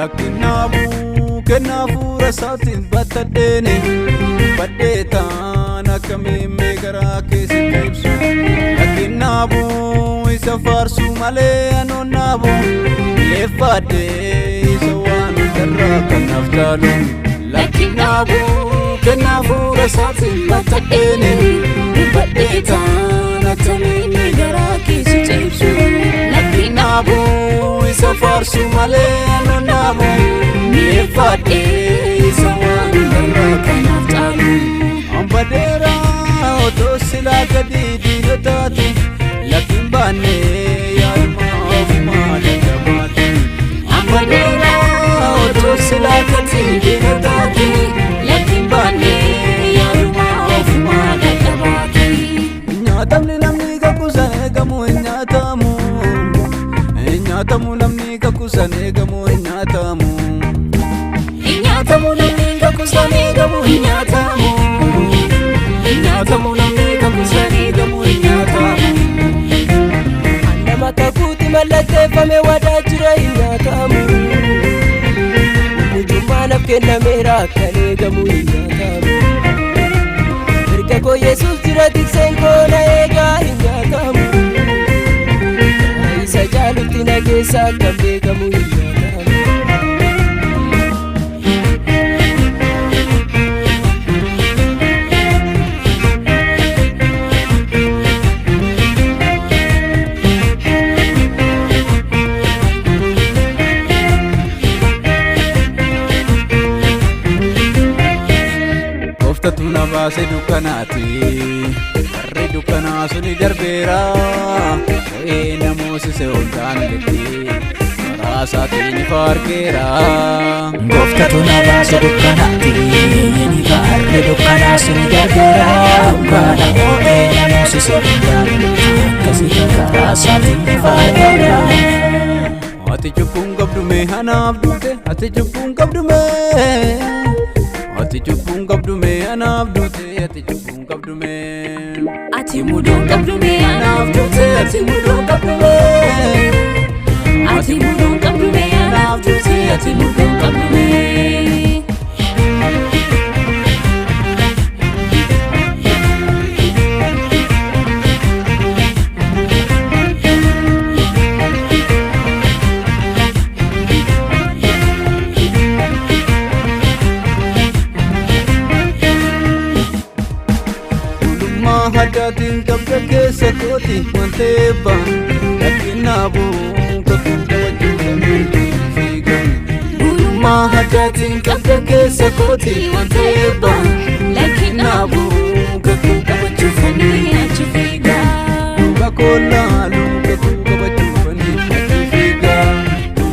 lakkinabu kennafu rasatin batadene badeta nakamime garake sibsu lakkinabu isa farsu male anonabu lefade isawan daraka naftalu lakkinabu kennafu rasatin batadene badeta nakamime garake sibsu lakkinabu isa farsu male anonabu lefade isawan daraka naftalu ambadera otosila kadidi notati lakin bane yalma ofmane kabati ambadera otosila kadidi notati lakin bane yalma ofmane kabati nyatamni namni kakusane gamu nyatamu nyatamu namni kakusane gamu nyatamu nyatamu namni kakusane gamu nyatamu nyatamu namni kakusane gamu nyatamu andama kakuti malate fame wadajira nyatamu nijumana kenna mera kale gamu nyatamu erga ko yesus jira tiksenko na ega nyatamu isa jaluti na gesa kambe gamu nyatamu Tuna base dukanati arre dukana suni darbera namos se ondan leti rasa tini farkera gofta tuna base dukanati ni arre dukana suni darbera kana namos se ondan kasi rasa tini farkera ati chupung kabdume hanab dute ati chupung kabdume ati chupung kabdume anab dute ati chupung kabdume ati mudung kabdume anab dute ati mudung kabdume ati mudung kabdume anab dute ati mudung kabdume hadatin kabda kesa koti manteba lakinabu kakunda wajudani figan buluma hadatin kabda kesa koti manteba lakinabu kakunda wajudani figan bakola lu kakunda wajudani figan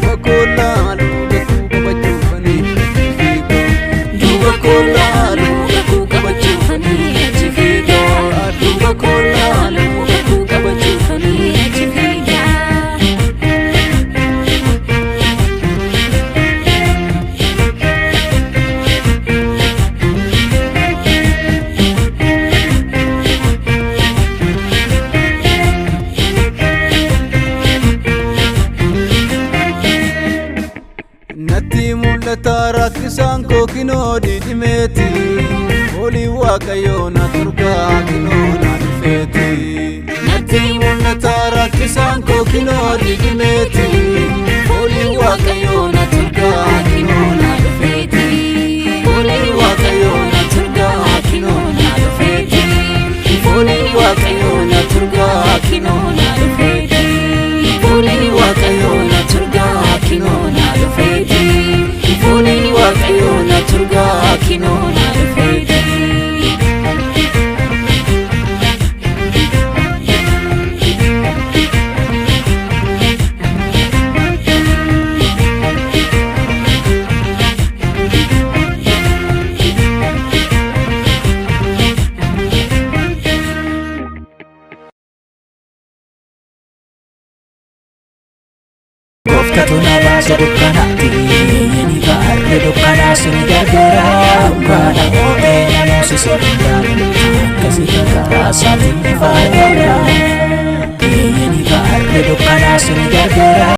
bakola lu kakunda wajudani figan bakola lu kakunda wajudani bakola lu kakunda wajudani figan natti mul'ata rakkisaan koo kinoo didhimeeti oli waaqayyoo na turgaa kinoo na dhufeeti natti mul'ata rakkisaan koo kinoo didhimeeti oli waaqayyoo na turgaa kinoo na dhufeeti oli waaqayyoo na turgaa kinoo na dhufeeti oli waaqayyoo na turgaa kinoo na dhufeeti oli waaqayyoo na turgaa kinoo na dhufeeti oli waaqayyoo na turgaa kinoo na dhufeeti gofta tuna base dukanati ni arre dukana suni darbera kana namos se ondan kasi rasa tini farkera ni arre dukana suni darbera